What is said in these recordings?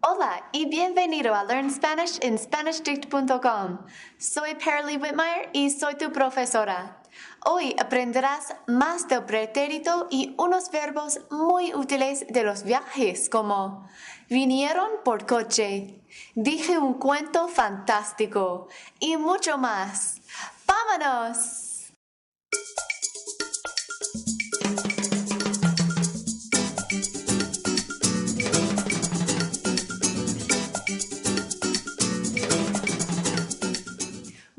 Hola y bienvenido a Learn Spanish en SpanishDict.com. Soy Perly Whitmire y soy tu profesora. Hoy aprenderás más del pretérito y unos verbos muy útiles de los viajes como vinieron por coche, dije un cuento fantástico y mucho más. ¡Vámonos!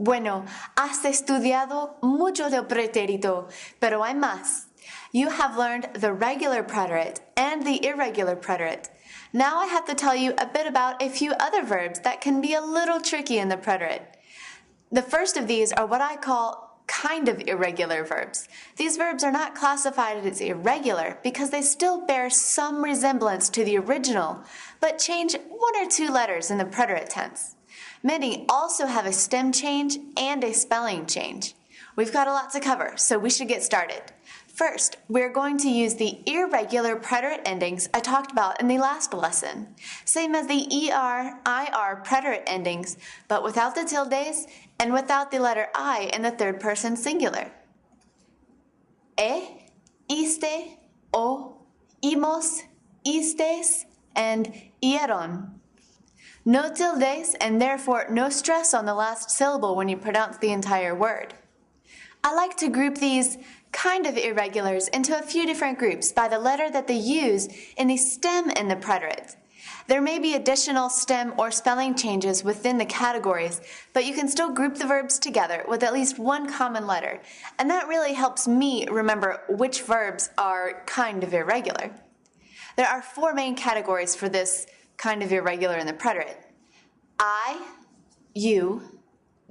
Bueno, has estudiado mucho del pretérito, pero hay más. You have learned the regular preterite and the irregular preterite. Now I have to tell you a bit about a few other verbs that can be a little tricky in the preterite. The first of these are what I call kind of irregular verbs. These verbs are not classified as irregular because they still bear some resemblance to the original, but change one or two letters in the preterite tense. Many also have a stem change and a spelling change. We've got a lot to cover, so we should get started. First, we're going to use the irregular preterite endings I talked about in the last lesson. Same as the ER, IR preterite endings, but without the tildes and without the letter I in the third person singular. Iste, o, imos, istes, and ieron. No tildes and therefore no stress on the last syllable when you pronounce the entire word. I like to group these kind of irregulars into a few different groups by the letter that they use in the stem in the preterite. There may be additional stem or spelling changes within the categories, but you can still group the verbs together with at least one common letter, and that really helps me remember which verbs are kind of irregular. There are four main categories for this kind of irregular in the preterite. I, you,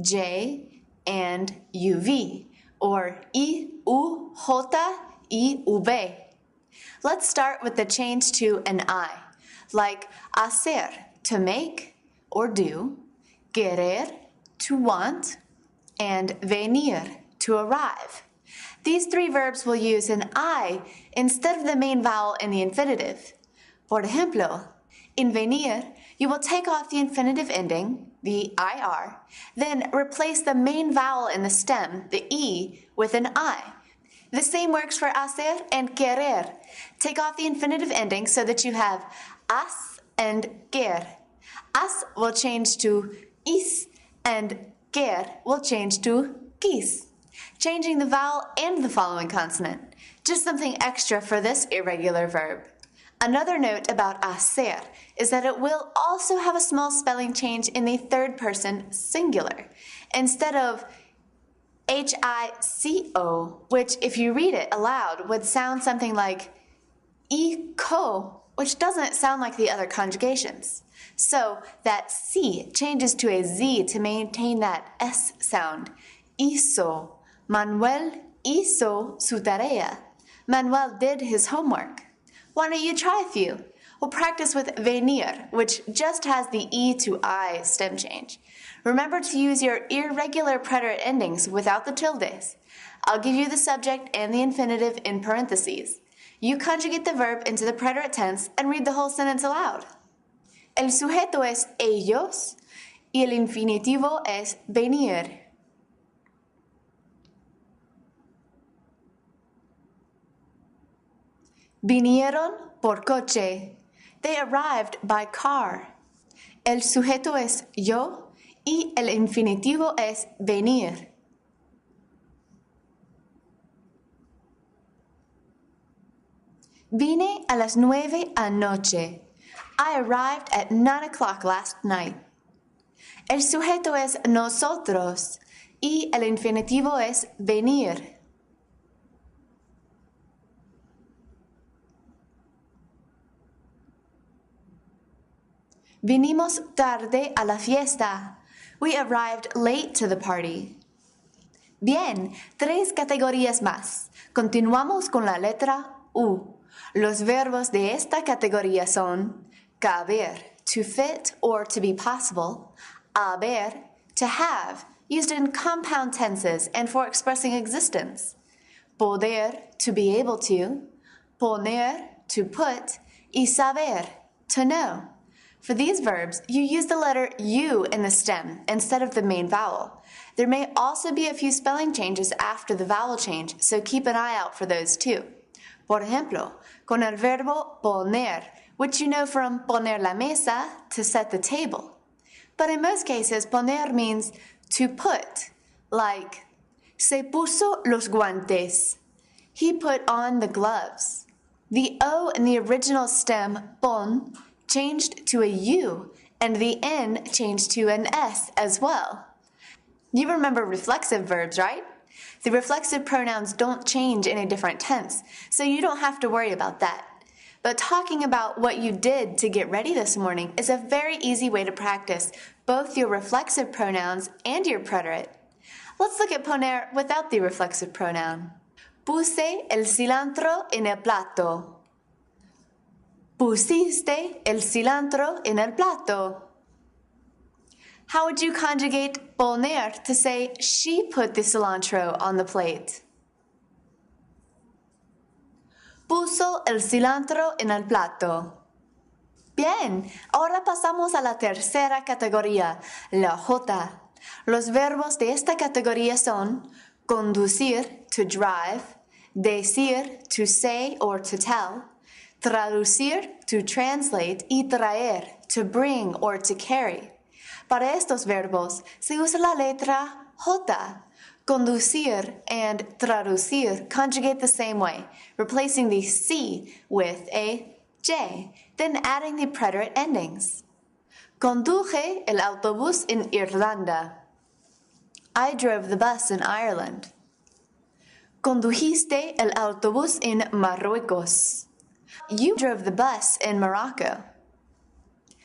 J, and UV, or I, U, J, I, V. Let's start with the change to an I, like hacer, to make or do, querer, to want, and venir, to arrive. These three verbs will use an I instead of the main vowel in the infinitive. Por ejemplo, in venir, you will take off the infinitive ending, the IR, then replace the main vowel in the stem, the E, with an I. The same works for hacer and querer. Take off the infinitive ending so that you have has and quer. Has will change to is and quer will change to quis, changing the vowel and the following consonant. Just something extra for this irregular verb. Another note about hacer is that it will also have a small spelling change in the third person singular. Instead of H-I-C-O, which if you read it aloud would sound something like I-co, which doesn't sound like the other conjugations. So that C changes to a Z to maintain that S sound. Hizo. Manuel hizo su tarea. Manuel did his homework. Why don't you try a few? We'll practice with venir, which just has the E to I stem change. Remember to use your irregular preterite endings without the tildes. I'll give you the subject and the infinitive in parentheses. You conjugate the verb into the preterite tense and read the whole sentence aloud. El sujeto es ellos y el infinitivo es venir. Vinieron por coche. They arrived by car. El sujeto es yo y el infinitivo es venir. Vine a las 9 anoche. I arrived at 9 o'clock last night. El sujeto es nosotros y el infinitivo es venir. Vinimos tarde a la fiesta. We arrived late to the party. Bien, 3 categorías más. Continuamos con la letra U. Los verbos de esta categoría son caber, to fit or to be possible, haber, to have, used in compound tenses and for expressing existence, poder, to be able to, poner, to put, y saber, to know. For these verbs, you use the letter U in the stem instead of the main vowel. There may also be a few spelling changes after the vowel change, so keep an eye out for those too. Por ejemplo, con el verbo poner, which you know from poner la mesa, to set the table. But in most cases, poner means to put, like, se puso los guantes. He put on the gloves. The O in the original stem, pon, changed to a U, and the N changed to an S as well. You remember reflexive verbs, right? The reflexive pronouns don't change in a different tense, so you don't have to worry about that. But talking about what you did to get ready this morning is a very easy way to practice both your reflexive pronouns and your preterite. Let's look at poner without the reflexive pronoun. Puse el cilantro en el plato. Pusiste el cilantro en el plato. How would you conjugate poner to say she put the cilantro on the plate? Puso el cilantro en el plato. Bien, ahora pasamos a la tercera categoría, la J. Los verbos de esta categoría son conducir, to drive, decir, to say or to tell, traducir, to translate, y traer, to bring or to carry. Para estos verbos se usa la letra J. Conducir and traducir conjugate the same way, replacing the C with a J, then adding the preterite endings. Conduje el autobús en Irlanda. I drove the bus in Ireland. Condujiste el autobús en Marruecos. You drove the bus in Morocco.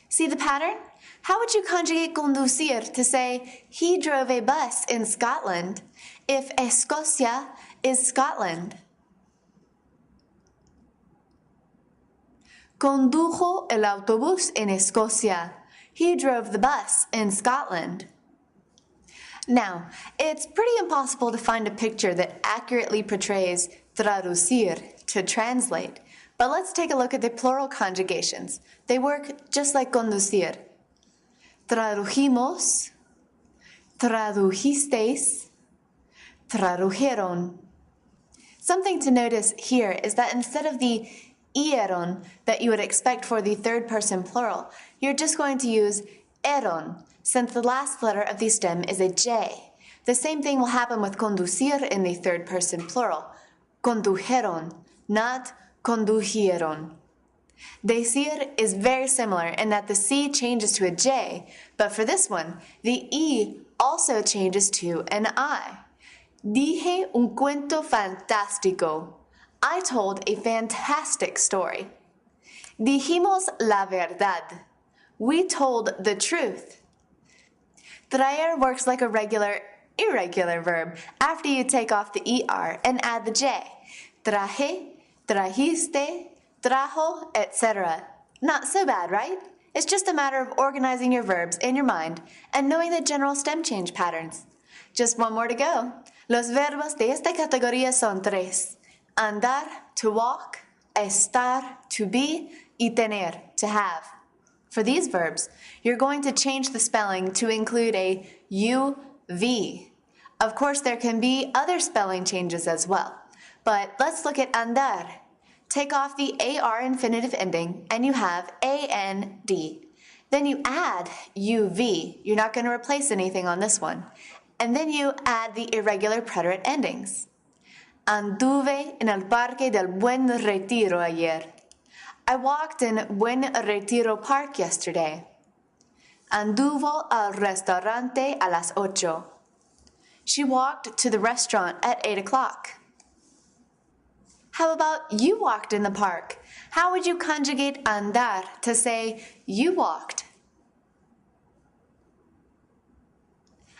See the pattern? How would you conjugate conducir to say he drove a bus in Scotland if Escocia is Scotland? Condujo el autobús en Escocia. He drove the bus in Scotland. Now, it's pretty impossible to find a picture that accurately portrays traducir, to translate, but let's take a look at the plural conjugations. They work just like conducir. Tradujimos, tradujisteis, tradujeron. Something to notice here is that instead of the ieron that you would expect for the third person plural, you're just going to use eron, since the last letter of the stem is a J. The same thing will happen with conducir in the third person plural. Condujeron, not condujeron. Decir is very similar in that the C changes to a J, but for this one, the E also changes to an I. Dije un cuento fantástico. I told a fantastic story. Dijimos la verdad. We told the truth. Traer works like a regular, irregular verb after you take off the ER and add the J. Traje, trajiste, trajo, etc. Not so bad, right? It's just a matter of organizing your verbs in your mind and knowing the general stem change patterns. Just one more to go. Los verbos de esta categoría son tres. Andar, to walk, estar, to be, y tener, to have. For these verbs, you're going to change the spelling to include a UV. Of course, there can be other spelling changes as well. But let's look at andar. Take off the AR infinitive ending and you have AND. Then you add UV. You're not going to replace anything on this one. And then you add the irregular preterite endings. Anduve en el Parque del Buen Retiro ayer. I walked in Buen Retiro Park yesterday. Anduvo al restaurante a las 8. She walked to the restaurant at 8 o'clock. How about you walked in the park? How would you conjugate andar to say you walked?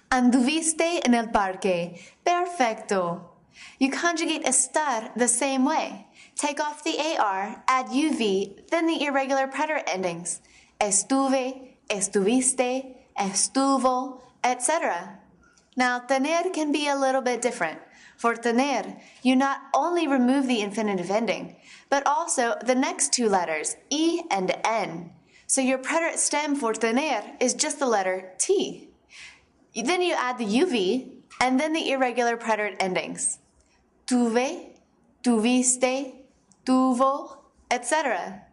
Anduviste en el parque. Perfecto. You conjugate estar the same way. Take off the AR, add UV, then the irregular preterite endings. Estuve, estuviste, estuvo, etc. Now, tener can be a little bit different. For tener, you not only remove the infinitive ending, but also the next two letters, E and N. So your preterite stem for tener is just the letter T. Then you add the UV and then the irregular preterite endings. Tuve, tuviste, tuvo, etc.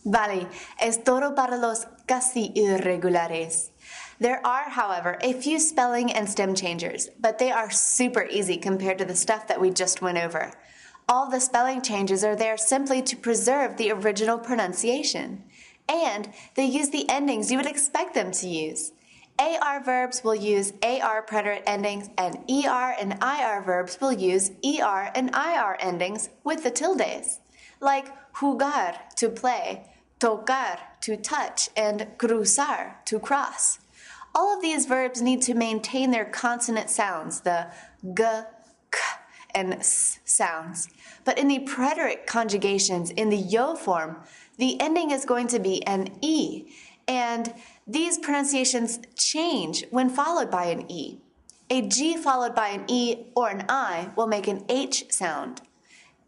Vale, es todo para los casi irregulares. There are, however, a few spelling and stem changers, but they are super easy compared to the stuff that we just went over. All the spelling changes are there simply to preserve the original pronunciation. And they use the endings you would expect them to use. AR verbs will use AR preterite endings, and ER and IR verbs will use ER and IR endings with the tildes, like jugar, to play, tocar, to touch, and cruzar, to cross. All of these verbs need to maintain their consonant sounds, the g, k, and s sounds. But in the preterite conjugations in the yo form, the ending is going to be an E, and these pronunciations change when followed by an E. A G followed by an E or an I will make an H sound.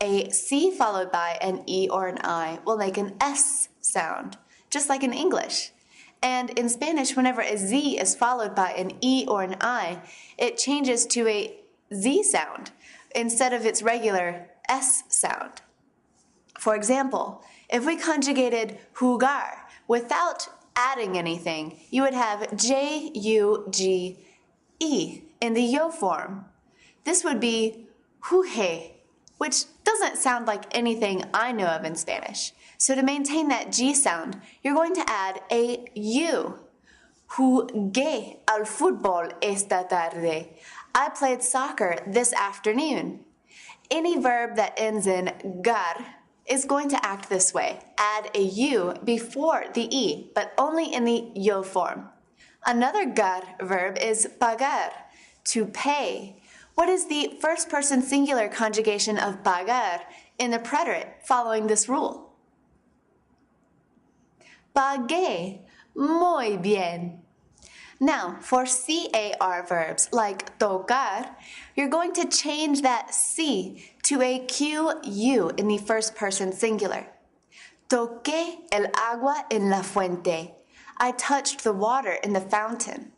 A C followed by an E or an I will make an S sound, just like in English. And in Spanish, whenever a Z is followed by an E or an I, it changes to a Z sound instead of its regular S sound. For example, if we conjugated jugar without adding anything, you would have J-U-G-E in the yo form. This would be juge, which doesn't sound like anything I know of in Spanish. So to maintain that G sound, you're going to add a U. Jugué al fútbol esta tarde. I played soccer this afternoon. Any verb that ends in gar is going to act this way. Add a U before the E, but only in the yo form. Another gar verb is pagar, to pay. What is the first person singular conjugation of pagar in the preterite following this rule? Pagué. Muy bien. Now, for CAR verbs like tocar, you're going to change that C to a QU in the first person singular. Toqué el agua en la fuente. I touched the water in the fountain.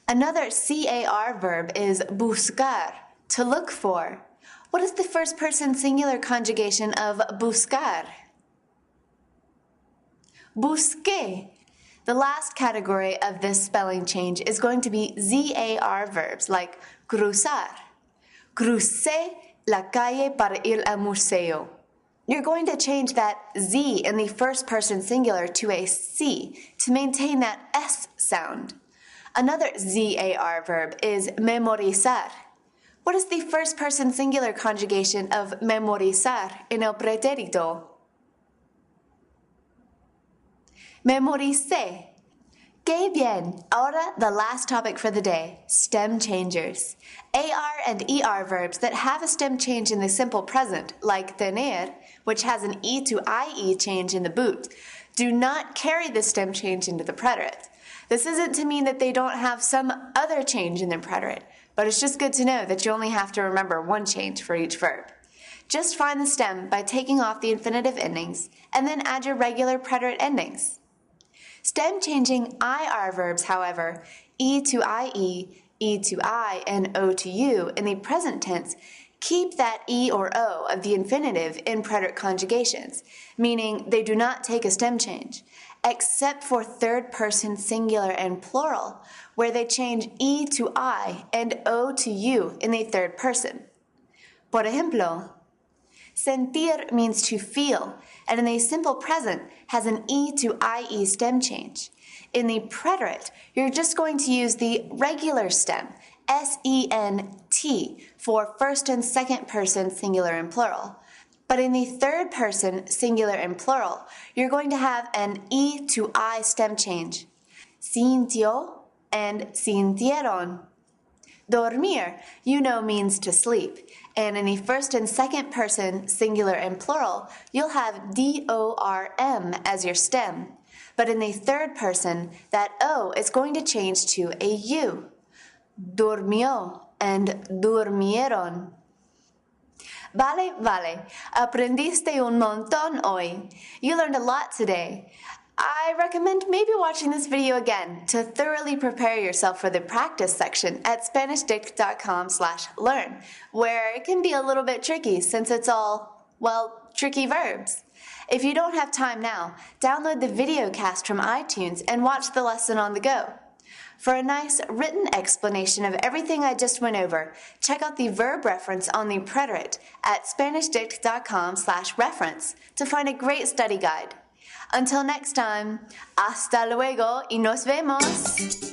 Another CAR verb is buscar, to look for. What is the first person singular conjugation of buscar? Busqué. The last category of this spelling change is going to be ZAR verbs like cruzar. Crucé la calle para ir al museo. You're going to change that Z in the first person singular to a C to maintain that S sound. Another ZAR verb is memorizar. What is the first person singular conjugation of memorizar in el pretérito? Memoricé. Qué bien. Ahora, the last topic for the day, stem changers. AR and ER verbs that have a stem change in the simple present, like tener, which has an E to IE change in the boot, do not carry the stem change into the preterite. This isn't to mean that they don't have some other change in their preterite, but it's just good to know that you only have to remember one change for each verb. Just find the stem by taking off the infinitive endings, and then add your regular preterite endings. Stem changing IR verbs, however, E to IE, E to I, and O to U in the present tense keep that E or O of the infinitive in preterite conjugations, meaning they do not take a stem change, except for third person singular and plural, where they change E to I and O to U in the third person. Por ejemplo, sentir means to feel, and in the simple present has an E to IE stem change. In the preterite, you're just going to use the regular stem, SENT, for first and second person singular and plural. But in the third person singular and plural, you're going to have an E to I stem change. Sintió and sintieron. Dormir, you know, means to sleep. And in the first and second person, singular and plural, you'll have DORM as your stem. But in the third person, that O is going to change to a U. Durmió and durmieron. Vale, vale. Aprendiste un montón hoy. You learned a lot today. I recommend maybe watching this video again to thoroughly prepare yourself for the practice section at SpanishDict.com/learn, where it can be a little bit tricky since it's all, well, tricky verbs. If you don't have time now, download the video cast from iTunes and watch the lesson on the go. For a nice written explanation of everything I just went over, check out the verb reference on the preterite at SpanishDict.com/reference to find a great study guide. Until next time, hasta luego y nos vemos!